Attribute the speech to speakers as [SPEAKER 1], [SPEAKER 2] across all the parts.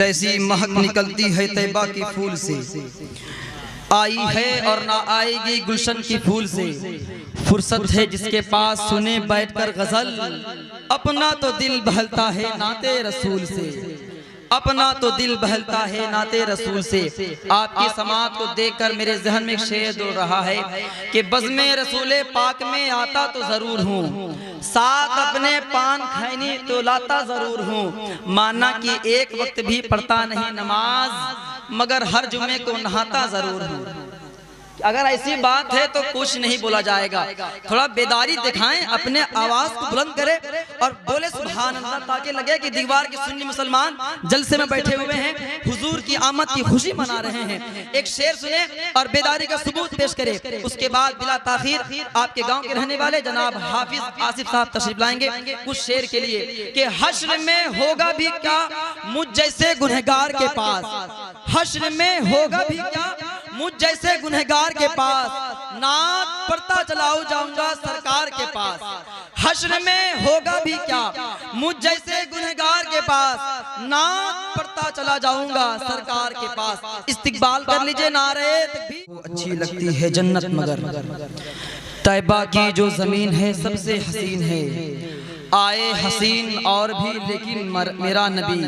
[SPEAKER 1] ऐसी महक निकलती है तैबा की फूल से, आई है और ना आएगी गुलशन की फूल से। फुर्सत है जिसके पास सुने बैठकर गजल, अपना तो दिल बहलता है नाते रसूल से, अपना तो दिल बहलता है नाते रसूल से। आपकी समात को देखकर मेरे जहन में एक शेर दौड़ रहा है कि बज़्मे रसूले पाक में आता तो जरूर हूँ, साथ अपने पान खैनी तो लाता जरूर हूँ। माना कि एक वक्त भी पढ़ता नहीं नमाज, मगर हर जुमे को नहाता जरूर हूँ। अगर ऐसी बात है तो कुछ नहीं बोला जाएगा। थोड़ा बेदारी दिखाएं, अपने आवाज को बुलंद करें और बोले सुभान अल्लाह, ताकि लगे कि दीवार के सुन्नी मुसलमान जलसे में बैठे हुए हैं, हुजूर की आमद की खुशी मना रहे हैं। एक शेर सुने और बेदारी का सबूत पेश करें। उसके बाद बिला ताखीर आपके गांव के रहने वाले जनाब हाफिज आसिफ साहब तशरीफ लाएंगे कुछ शेर के लिए कि हश्र में होगा भी क्या मुझ जैसे गुनहगार के पास, हश्र में होगा भी क्या मुझ जैसे गुनहगार के पास, नात पढ़ता चलाऊ जाऊंगा सरकार के पास। हश्र में होगा भी क्या मुझ जैसे गुनहगार के पास, नात पढ़ता चला जाऊंगा सरकार के पास। इस्तिकबाल कर लीजिए नारे तकबीर। अच्छी लगती है जन्नत मगर तैबा की जो जमीन है सबसे हसीन है। आए हसीन और भी लेकिन मेरा नबी,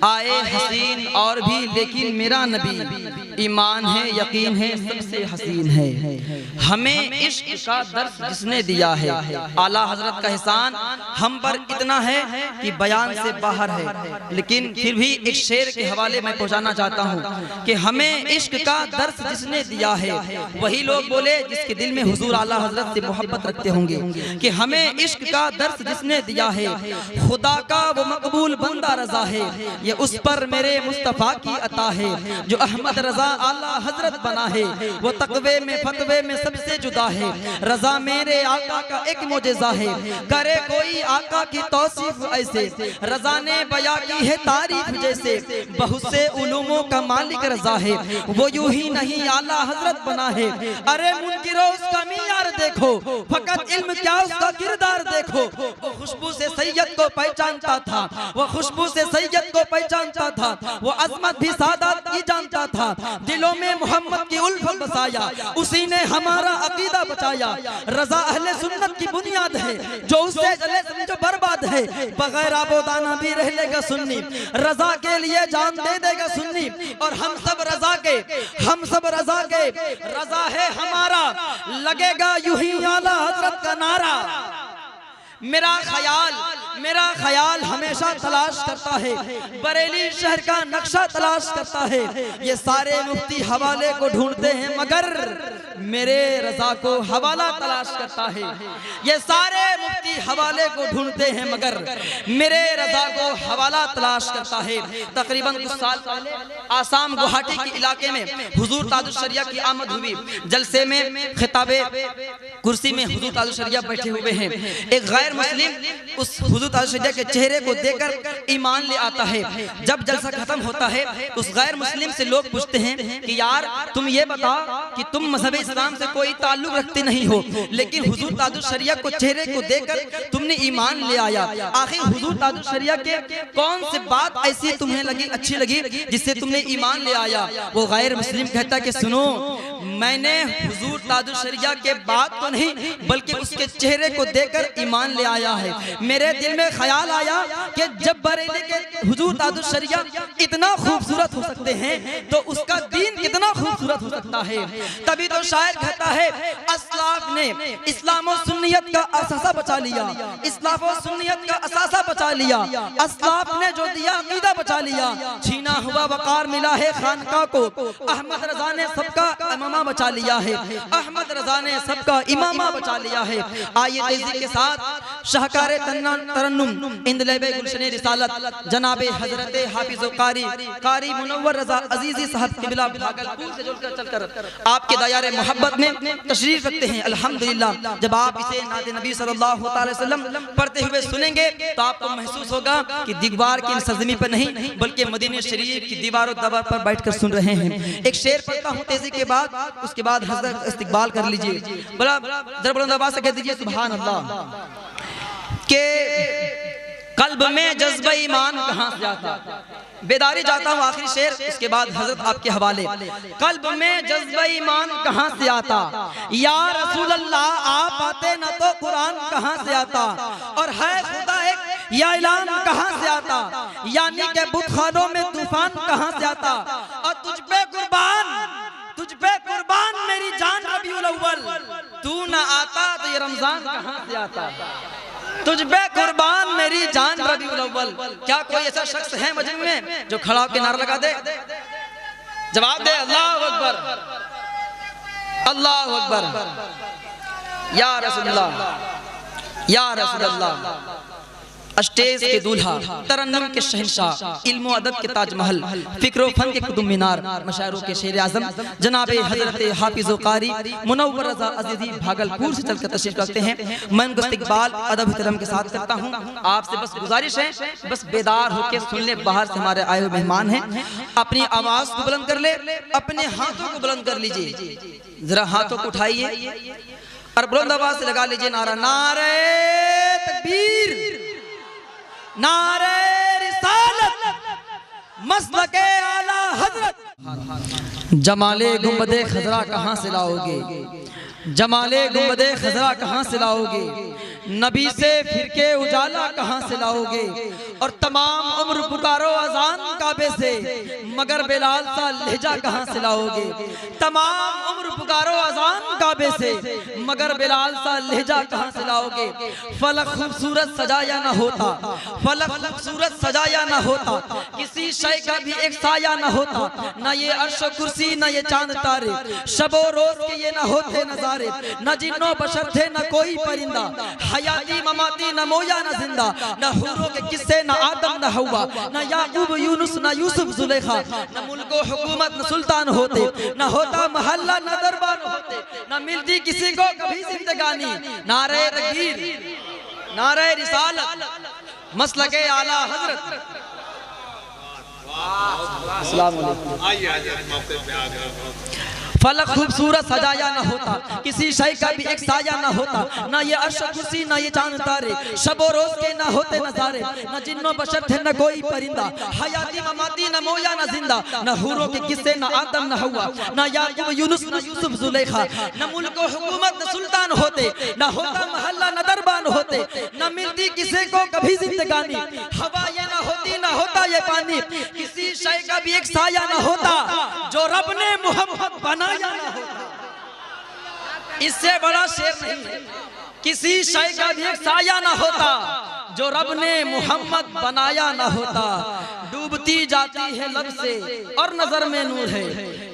[SPEAKER 1] आए हसीन और भी लेकिन मेरा नबी, ईमान है यकीन है सबसे हसीन है। हमें इश्क का दर्स जिसने दिया है, आला हजरत का एहसान हम पर इतना है कि बयान से बाहर है। लेकिन फिर भी एक शेर के हवाले मैं पहुंचाना चाहता हूं कि हमें इश्क का दर्स जिसने दिया है, वही लोग बोले जिसके दिल में हुजूर आला हजरत से मोहब्बत रखते होंगे कि हमें इश्क का दर्स जिसने दिया है, खुदा का वो मकबूल बंदा रजा है, ये उस पर मेरे मुस्तफा की अता है। जो अहमद रजा आला हजरत बना है, वो तकवे में फतवे में सबसे जुदा है। रजा मेरे आका का एक मोजेज़ा है, करे कोई आका की तौसीफ ऐसे, रजा ने बया की है तारीफ जैसे। बहुत से उलूमों का मालिक रजा है, वो यूं ही नहीं आला हजरत बना है। अरे मुनकिरो उसका मियार देखो, फकत इल्म क्या उसका किरदार देखो। वो खुशबू से सैयद को पहचानता था, वो खुशबू से सैयद को पहचानता था, वो अजमत भी सादात की जानता था। दिलों में मोहम्मद की उल्फत बसाया, उसी ने हमारा अकीदा बचाया। रजा अहले सुन्नत की बुनियाद है, जो उससे जले समझो बर्बाद है। बगैर आबोदाना भी रह लेगा सुन्नी, रजा के लिए जान दे देगा सुन्नी। और हम सब रजा के, हम सब रजा के, रजा है हमारा, लगेगा यूं ही आला हजरत का नारा। मेरा ख्याल हमेशा तलाश करता है, बरेली शहर का नक्शा तलाश करता है। ये सारे मुफ्ती हवाले को ढूंढते हैं मगर मेरे रजा को हवाला तलाश करता है। ये सारे मुफ्ती हवाले को ढूंढते हैं मगर मेरे रजा को हवाला तलाश करता है। तकरीबन कुछ साल पहले आसाम गुवाहाटी के इलाके में हुजूर ताजुल शरिया की आमद हुई। जलसे में खिताबे कुर्सी में हुजूर ताजुल शरिया बैठे हुए हैं। एक गैर मुस्लिम उस हुजूर ताजुल शरिया के चेहरे को देखकर ईमान ले आता है। जब जलसा खत्म होता है उस गैर मुस्लिम से लोग पूछते हैं कि यार तुम ये बताओ कि तुम मजहब इस्लाम से कोई ताल्लुक रखते नहीं हो, लेकिन हुजूर ताजुल शरिया को चेहरे को देखकर तुमने ईमान ले आया। आखिर हुजूर ताजुल शरिया के कौन सी बात ऐसी तुम्हें लगी, अच्छी लगी, जिससे तुमने ईमान ले आया? वो गैर मुस्लिम कहता कि सुनो, मैंने हुजूर ताजुल शरिया के बात तो नहीं बल्कि उसके चेहरे को देखकर ईमान ले आया है। मेरे दिल में ख्याल आया कि जब बरेली के हुजूर ताजुल शरिया इतना खूबसूरत हो सकते हैं तो उसका दीन कितना खूबसूरत हो सकता है। तभी तो शायर कहता है अस्लाफ ने इस्लाम और सुन्नियत का असासा बचा लिया, इस्लाम और सुन्नियत का असासा बचा लिया। अस्लाफ ने जो दिया अकीदा बचा लिया, छीना हुआ वकार मिला है खानका को। अहमद रजा ने सबका इमामा बचा लिया है, अहमद रजा ने सबका इमामा बचा लिया है। आइए तेजी के साथ शाहकार तरन्नुम इंदलेबे गुलशन रिसालत जनाबे हजरत हाफिज कारी मुनव्वर रजा अजीजी साहब किबला भागलपुर से जुड़कर चलकर आपके दायरे मोहब्बत में तशरीफ रखते हैं। अल्हम्दुलिल्लाह जब आप इसे नाते नबी सल्लल्लाहु अलैहि वसल्लम पढ़ते हुए सुनेंगे तो आपको महसूस होगा कि दीवार की सरजमी पर नहीं बल्कि मदीने शरीफ की दीवारों दीवार पर बैठकर सुन रहे हैं। एक शेर पढ़ता हूँ तेजी के बाद, उसके बाद हजरत इस्तिकबाल कर लीजिए। बड़ा जरा बुलंद आवाज से कह दीजिए सुभान अल्लाह। के कल्ब में जज्बा ईमान कहाँ से आता? बेदारी जाता हूँ आखिरी शेर, उसके बाद हजरत आपके हवाले। कल्ब में जज्बा ईमान कहाँ से आता? या रसूल अल्लाह आप आते न तो कुरान कहाँ से आता? और है खुदा एक या ऐलान कहाँ से आता? यानी के बुतखानों में तूफान कहाँ से आता? और तुझ पे कुर्बान मेरी जान रबीउल अव्वल, तू न आता तो ये रमजान कहाँ से आता? तुझ पे कुर्बान मेरी जान रबीउल अव्वल। क्या कोई ऐसा शख्स है मजमे में जो खड़ा होकर नारा लगा दे? जवाब दे अल्लाह अकबर, अल्लाह अकबर। या रसूलुल्लाह, या रसूलुल्लाह। स्टेज के दूल्हा, तरन्नुम के शहंशाह, इल्म अदब के ताजमहल, फिक्र फन के कुतुब मीनार, मशायरों के शेर आजम जनाबे हजरत हाफिज़ कारी मुनव्वर रज़ा अज़ीज़ी भागलपुर से चलकर तशरीफ रखते हैं। मैं उनका इस्तकबाल अदब एहतराम के साथ करता हूँ। आपसे बस गुजारिश है, बस बेदार होकर सुन ले। बाहर से हमारे आए हुए मेहमान हैं, अपनी आवाज को बुलंद कर ले, अपने हाथों को बुलंद कर लीजिए। जरा हाथों को उठाइए और बुलंद आवाज से लगा लीजिए नारा, नारे तकबीर, नारे रिसालत, मसलके आला हजरत। जमाले गुंबदे खजरा कहाँ से लाओगे? जमाले गुंबदे खजरा कहाँ से लाओगे? नबी से फिर के उजाला कहाँ से लाओगे? और तमाम उम्र पुकारो अजान काबे से, मगर बेलाल सा लहजा कहाँ से लाओगे? तमाम उम्र पुकारो अजान काबे से, मगर बेलाल सा लहजा कहाँ से लाओगे? फलक खूबसूरत सजाया ना होता, फलक खूबसूरत सजाया ना होता, किसी शय का भी एक साया ना होता, ना ये अर्श कुर्सी ना ये चांद तारे, शबो रोज के ये ना होते नजारे, न जिन्नो बशर थे न कोई परिंदा, हयाती ममाती न मोया न जिंदा, न हुरों के किस्से न आदम न हवा, न याकूब यूनुस न यूसुफ जुलेखा, न मुल्को हुकूमत न सुल्तान होते, न होता महल्ला न दरबार होते, न मिलती किसी को कभी जिंदगानी। नारे तकबीर, नारे रिसालत, मसलके आला हजरत। अस्सलाम वालेकुम। फलक खूबसूरत सजाया ना होता, किसी शय का भी एक साया ना होता, ना ये अर्श कुर्सी ना ये चांद तारे, शबो रोज के ना होते नजारे, न जिन्नो बशर थे न कोई परिंदा, हयाती ममाती न मोया न जिंदा, न हुरों के किस्से न आदम न हवा, न याकूब यूनुस न यूसुफ जुलेखा, न मुल्को हुकूमत न सुल्तान होते, न होता महल्ला न दरबान होते, न मिलती किसी को कभी जिंदगानी, हवा ये ना होती न होता ये पानी, किसी शय का भी एक साया न होता, जो रब ने मोहब्बत बनाया ना होता। इससे बड़ा शेर नहीं है। किसी शय का भी एक साया ना होता, जो रब ने मोहम्मद बनाया ना होता। डूबती जाती है लब से और नजर में नूर है,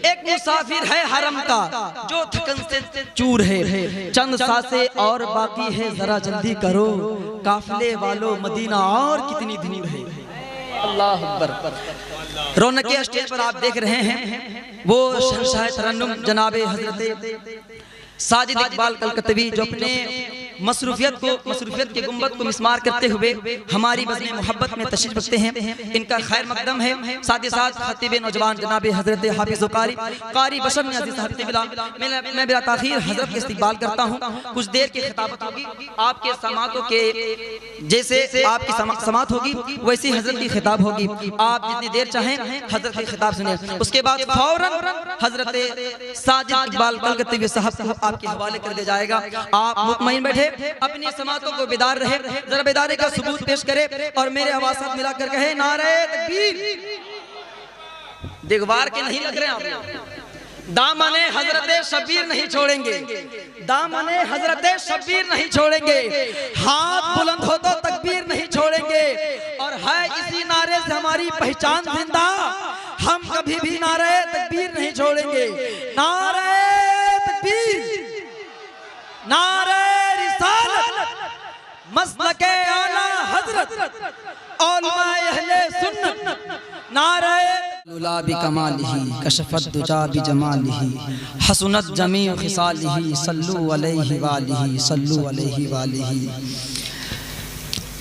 [SPEAKER 1] एक मुसाफिर है हरम का जो थकन से चूर है, चंद सांसें और बाकी है, जरा जल्दी करो काफिले वालों मदीना और कितनी दूर है। अल्लाह अकबर। रौनक के स्टेज पर आप देख रहे हैं वो शहंशाह तरन्नुम जनाबे हजरत साजिद इकबाल कलकत्तवी, जो अपने मसरूफियत के गुंबद को मिसमार करते हुए हमारी बज़्म मोहब्बत में तशरीफ रखते हैं। इनका खैर मकदम है। साथ ही साथ खतीब नौजवान जनाब हजरत हाफिज़ कारी बशर अज़ीज़ साहब से मिला। मैं बिला ताख़ीर हजरत के इस्तकबाल करता हूँ। कुछ देर की खिताबत होगी, आपके समातों के जैसे आपकी समात होगी वैसी हजरत की खिताब होगी। आप जितनी देर चाहें हजरत की खिताब सुने। उसके बाद फौरन हजरत साजिद इकबाल कलकत्तवी साहब आपके हवाले कर दिया जाएगा। आप मुतमईन बैठे, अपनी समातों को बेदार रहे, जरा बेदारी का सबूत पेश करे और मेरे आवाज़ साथ मिलाकर कहे नारे तकबीर। दिगवार के नहीं लग रहे आप। दामने हजरत शबीर नहीं छोड़ेंगे, दामने हजरत शबीर नहीं छोड़ेंगे, हाथ बुलंद हो तो तकबीर नहीं छोड़ेंगे। और है इसी नारे से हमारी पहचान जिंदा, हम कभी भी नारे तकबीर नहीं छोड़ेंगे। नारे तकबीर, नारे रिसालत, मसलके आला हजरत, औलमाए अहले सुन्नत। नारे लुला बि कमालिही कशफत दुजा बि जमालिही हसनत जमीउ खिसालिही सल्लु अलैहि वालिही सल्लु अलैहि वालिही।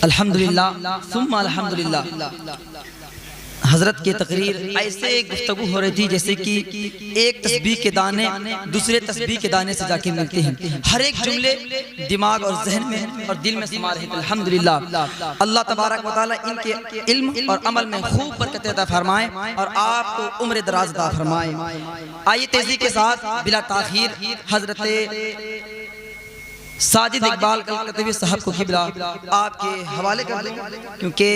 [SPEAKER 1] अल्हम्दुलिल्लाह सुम्मा अल्हम्दुलिल्लाह। हजरत की तकरीर ऐसे गुफ्तगू हो रही थी जैसे कि एक तस्बीह के दाने दूसरे तस्बीह के दाने से जाके मिलते हैं। हर एक जुमले दिमाग और जहन में और दिल में समा रहे थे। अल्हम्दुलिल्लाह, अल्लाह तबारक व तआला इनके इल्म और अमल में खूब बरकत अता फरमाए और आपको उम्र दराज अता फरमाए। आइए तेजी के साथ बिला ताखीर हजरत साजिद इकबाल कलकतवी साहब को किबला आपके हवाले कर दूं, क्योंकि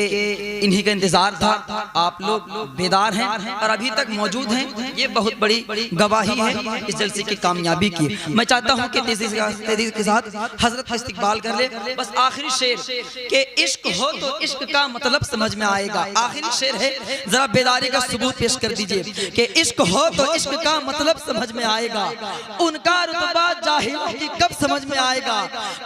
[SPEAKER 1] इन्हीं का इंतजार था। आप लोग बेदार हैं और अभी तक मौजूद हैं, ये बहुत बड़ी गवाही है इस जलसे की कामयाबी की। मैं चाहता हूं कि तेजी के साथ हजरत इस्तिकबाल कर ले। बस आखिरी शेर के इश्क हो तो इश्क का मतलब समझ में आएगा। आखिरी शेर है, जरा बेदारी का सबूत पेश कर दीजिए कि इश्क हो तो इश्क का मतलब समझ में आएगा। उनका रुतबा जाहिलों की कब समझ में आएगा।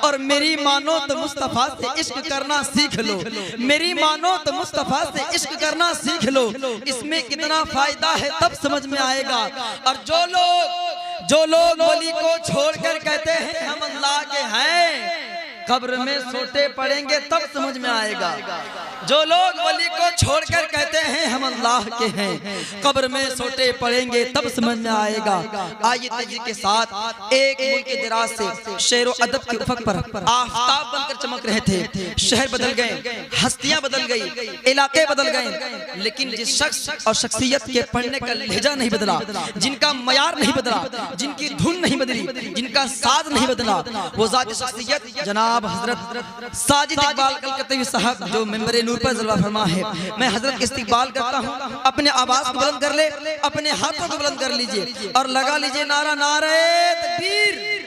[SPEAKER 1] और मेरी मानो तो मुस्तफा से इश्क करना सीख लो, मेरी मानो तो मुस्तफा से इश्क करना सीख लो, इसमें कितना फायदा है तब समझ में आएगा। और जो लोग वली को छोड़कर कहते हैं हम अल्लाह के हैं, कब्र में सोते पड़ेंगे तब समझ में आएगा। जो लोग वली को छोड़कर कहते हैं हम अल्लाह के हैं, कब्र में सोते पड़ेंगे तब समझ में आएगा। आइए तेजी के साथ एक मुल्क के दराज से शेर व अदब के उफक पर आफताब बनकर चमक रहे थे। शहर बदल गए, हस्तियां बदल गई, इलाके बदल गए, लेकिन जिस शख्स और शख्सियत के पढ़ने का लहजा नहीं बदला, जिनका मयार नहीं बदला, जिनकी धुन नहीं बदली, जिनका साज नहीं बदला, वो जात शख्सियत जनाब हजरत साजिद इकबाल कलकतवी साहब जो मेंबर नूर पर जलवा फरमा है। मैं हजरत का इस्तिकबाल करता हूँ। अपने आवाज को बुलंद कर ले, अपने हाथों को बुलंद कर लीजिए और लगा लीजिए नारा नारे तकबीर।